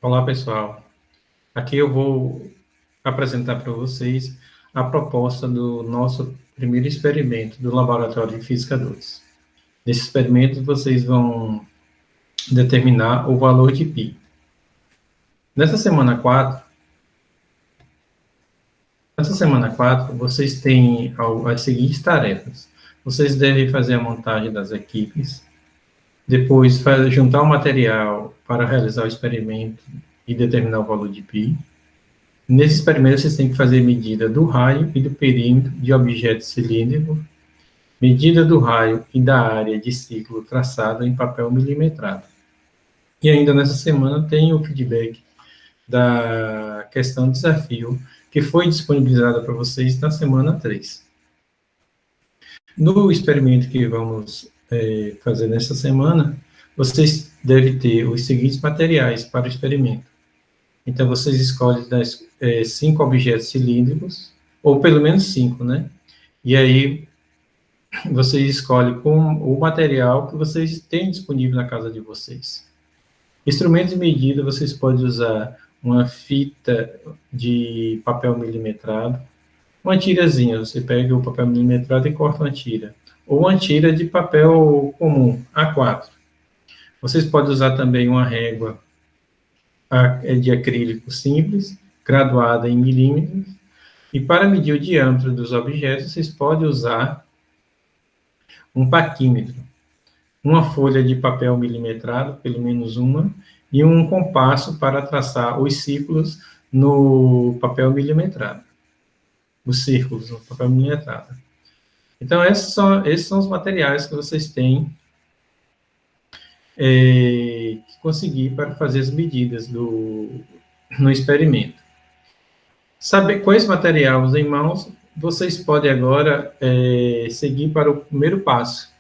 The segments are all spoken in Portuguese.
Olá, pessoal. Aqui eu vou apresentar para vocês a proposta do nosso primeiro experimento do Laboratório de Física 2. Nesse experimento, vocês vão determinar o valor de π. Nessa semana 4, vocês têm as seguintes tarefas. Vocês devem fazer a montagem das equipes, depois juntar o material para realizar o experimento e determinar o valor de π. Nesse experimento, vocês têm que fazer medida do raio e do perímetro de objeto cilíndrico, medida do raio e da área de ciclo traçado em papel milimetrado. E ainda nessa semana tem o feedback da questão de desafio, que foi disponibilizada para vocês na semana 3. No experimento que vamos fazer nessa semana, vocês devem ter os seguintes materiais para o experimento. Então, vocês escolhem 5 objetos cilíndricos, ou pelo menos 5, né? E aí, vocês escolhem com o material que vocês têm disponível na casa de vocês. Instrumentos de medida, vocês podem usar uma fita de papel milimetrado, uma tirazinha, você pega o papel milimetrado e corta uma tira, ou uma tira de papel comum, A4. Vocês podem usar também uma régua de acrílico simples, graduada em milímetros, e para medir o diâmetro dos objetos, vocês podem usar um paquímetro, uma folha de papel milimetrado, pelo menos uma, e um compasso para traçar os círculos no papel milimetrado. Os círculos no papel milimetrado. Então, esses são os materiais que vocês têm que conseguir para fazer as medidas no experimento. Saber quais materiais em mãos, vocês podem agora seguir para o primeiro passo,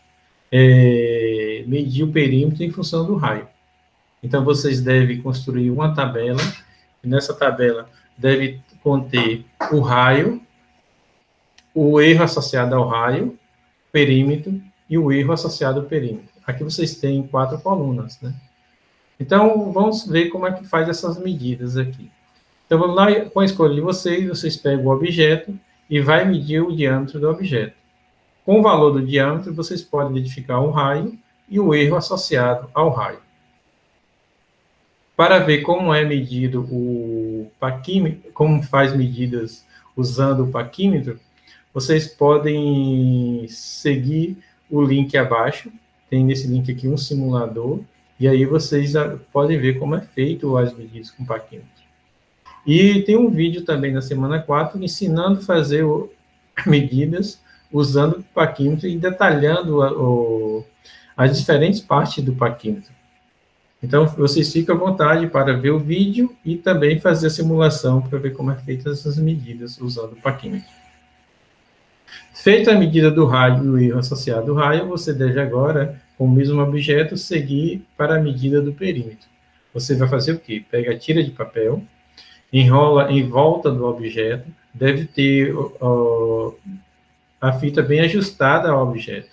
medir o perímetro em função do raio. Então, vocês devem construir uma tabela, e nessa tabela deve conter o raio, o erro associado ao raio, perímetro e o erro associado ao perímetro. Aqui vocês têm 4 colunas, né? Então, vamos ver como é que faz essas medidas aqui. Então, vamos lá, com a escolha de vocês pegam o objeto e vai medir o diâmetro do objeto. Com o valor do diâmetro, vocês podem identificar o raio e o erro associado ao raio. Para ver como é medido o paquímetro, como faz medidas usando o paquímetro, vocês podem seguir o link abaixo. Tem nesse link aqui um simulador, e aí vocês podem ver como é feito as medidas com paquímetro. E tem um vídeo também na semana 4 ensinando a fazer medidas usando o paquímetro e detalhando as diferentes partes do paquímetro. Então, vocês ficam à vontade para ver o vídeo e também fazer a simulação para ver como é feita essas medidas usando o paquímetro. Feita a medida do raio e o erro associado ao raio, você deve agora, com o mesmo objeto, seguir para a medida do perímetro. Você vai fazer o quê? Pega a tira de papel, enrola em volta do objeto, deve ter a fita bem ajustada ao objeto.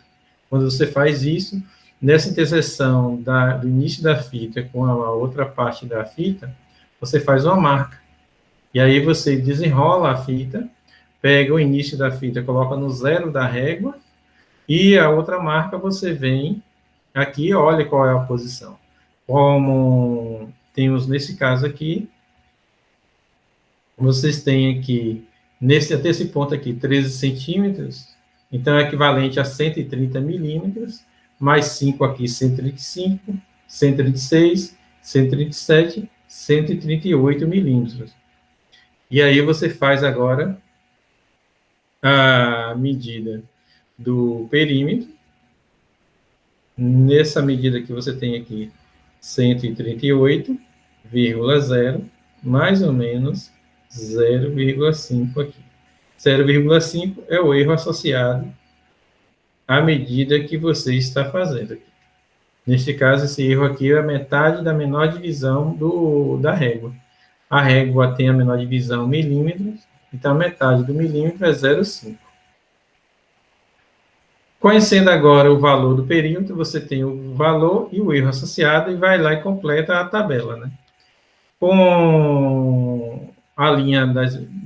Quando você faz isso, nessa interseção do início da fita com a outra parte da fita, você faz uma marca. E aí você desenrola a fita, pega o início da fita, coloca no 0 da régua, e a outra marca você vem aqui e olha qual é a posição. Como temos nesse caso aqui, vocês têm aqui, até esse ponto aqui, 13 centímetros, então é equivalente a 130 milímetros, mais 5 aqui, 135, 136, 137, 138 milímetros. E aí você faz agora a medida do perímetro. Nessa medida que você tem aqui, 138,0, mais ou menos 0,5 aqui. 0,5 é o erro associado à medida que você está fazendo aqui. Neste caso, esse erro aqui é a metade da menor divisão da régua. A régua tem a menor divisão milímetros, então a metade do milímetro é 0,5. Conhecendo agora o valor do perímetro, você tem o valor e o erro associado e vai lá e completa a tabela, né? com a linha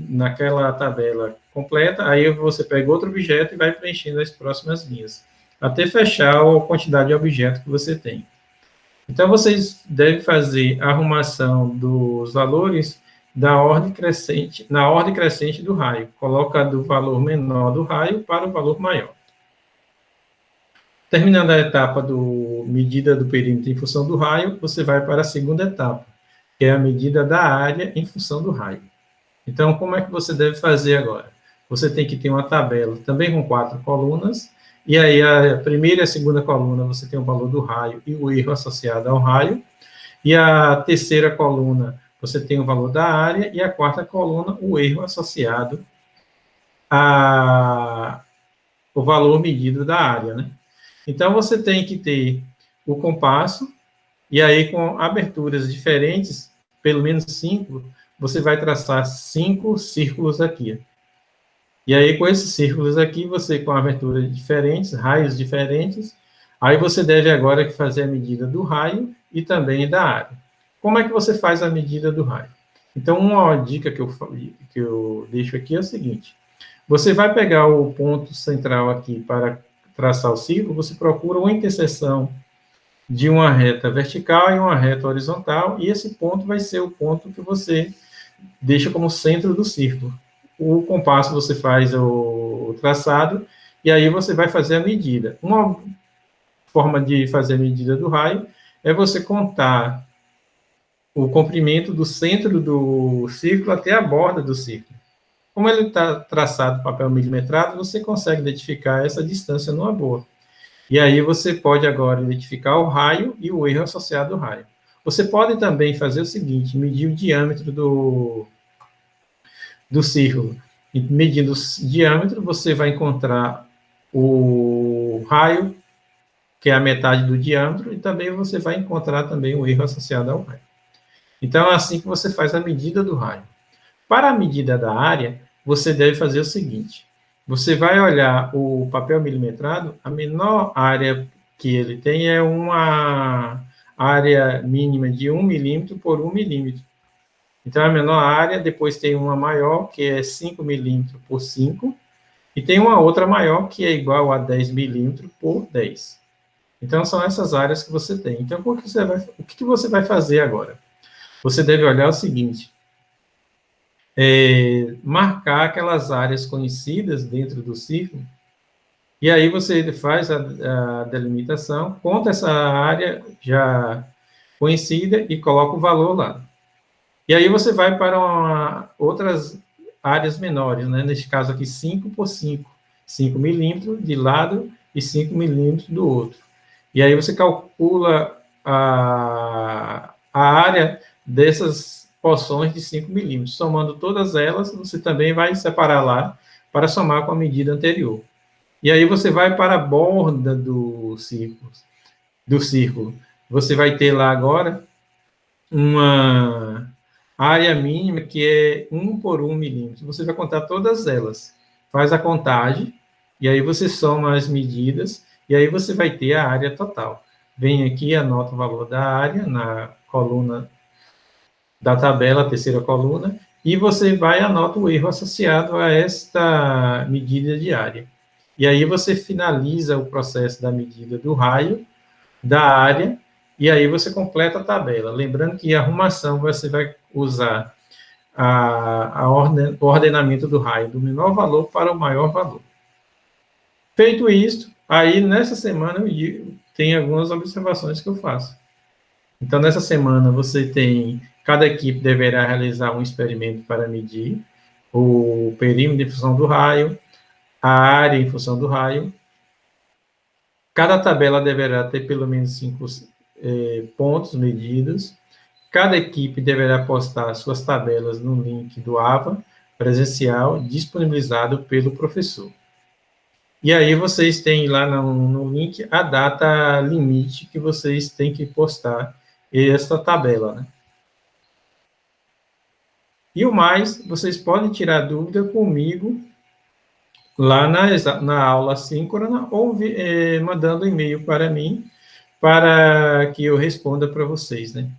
naquela tabela completa, aí você pega outro objeto e vai preenchendo as próximas linhas, até fechar a quantidade de objetos que você tem. Então, vocês devem fazer a arrumação dos valores da ordem crescente, na ordem crescente do raio. Coloca do valor menor do raio para o valor maior. Terminando a etapa do medida do perímetro em função do raio, você vai para a segunda etapa, que é a medida da área em função do raio. Então, como é que você deve fazer agora? Você tem que ter uma tabela também com 4 colunas, e aí a primeira e a segunda coluna você tem o valor do raio e o erro associado ao raio, e a terceira coluna você tem o valor da área, e a quarta coluna o erro associado ao valor medido da área, né? Então, você tem que ter o compasso, e aí com aberturas diferentes, pelo menos 5, você vai traçar 5 círculos aqui. E aí, com esses círculos aqui, você com aberturas diferentes, raios diferentes, aí você deve agora fazer a medida do raio e também da área. Como é que você faz a medida do raio? Então, uma dica que eu deixo aqui é o seguinte: você vai pegar o ponto central aqui para traçar o círculo, você procura uma interseção de uma reta vertical e uma reta horizontal, e esse ponto vai ser o ponto que você deixa como centro do círculo. O compasso você faz o traçado, e aí você vai fazer a medida. Uma forma de fazer a medida do raio é você contar o comprimento do centro do círculo até a borda do círculo. Como ele está traçado papel milimetrado, você consegue identificar essa distância numa boa. E aí você pode agora identificar o raio e o erro associado ao raio. Você pode também fazer o seguinte: medir o diâmetro do círculo. E medindo o diâmetro, você vai encontrar o raio, que é a metade do diâmetro, e também você vai encontrar também o erro associado ao raio. Então, é assim que você faz a medida do raio. Para a medida da área, você deve fazer o seguinte: você vai olhar o papel milimetrado, a menor área que ele tem é uma área mínima de 1 milímetro por 1 milímetro. Então, a menor área, depois tem uma maior, que é 5 milímetros por 5, e tem uma outra maior, que é igual a 10 milímetros por 10. Então, são essas áreas que você tem. Então, o que você vai fazer agora? Você deve olhar o seguinte: marcar aquelas áreas conhecidas dentro do círculo, e aí você faz a delimitação, conta essa área já conhecida e coloca o valor lá. E aí você vai para outras áreas menores, né? Neste caso aqui, 5 por 5, 5 milímetros de lado e 5 milímetros do outro. E aí você calcula a área dessas porções de 5 milímetros. Somando todas elas, você também vai separar lá para somar com a medida anterior. E aí você vai para a borda do círculo. Você vai ter lá agora uma área mínima que é 1 por 1 milímetro. Você vai contar todas elas. Faz a contagem, e aí você soma as medidas, e aí você vai ter a área total. Vem aqui, anota o valor da área na coluna da tabela, a terceira coluna, e você vai e anota o erro associado a esta medida de área. E aí você finaliza o processo da medida do raio, da área, e aí você completa a tabela. Lembrando que a arrumação você vai usar o ordenamento do raio do menor valor para o maior valor. Feito isto, aí nessa semana tem algumas observações que eu faço. Então, nessa semana, cada equipe deverá realizar um experimento para medir o perímetro em função do raio, a área em função do raio. Cada tabela deverá ter pelo menos 5 pontos medidos. Cada equipe deverá postar suas tabelas no link do AVA presencial disponibilizado pelo professor. E aí vocês têm lá no link a data limite que vocês têm que postar essa tabela, né? E o mais, vocês podem tirar dúvida comigo lá na aula síncrona ou mandando e-mail para mim para que eu responda para vocês, né?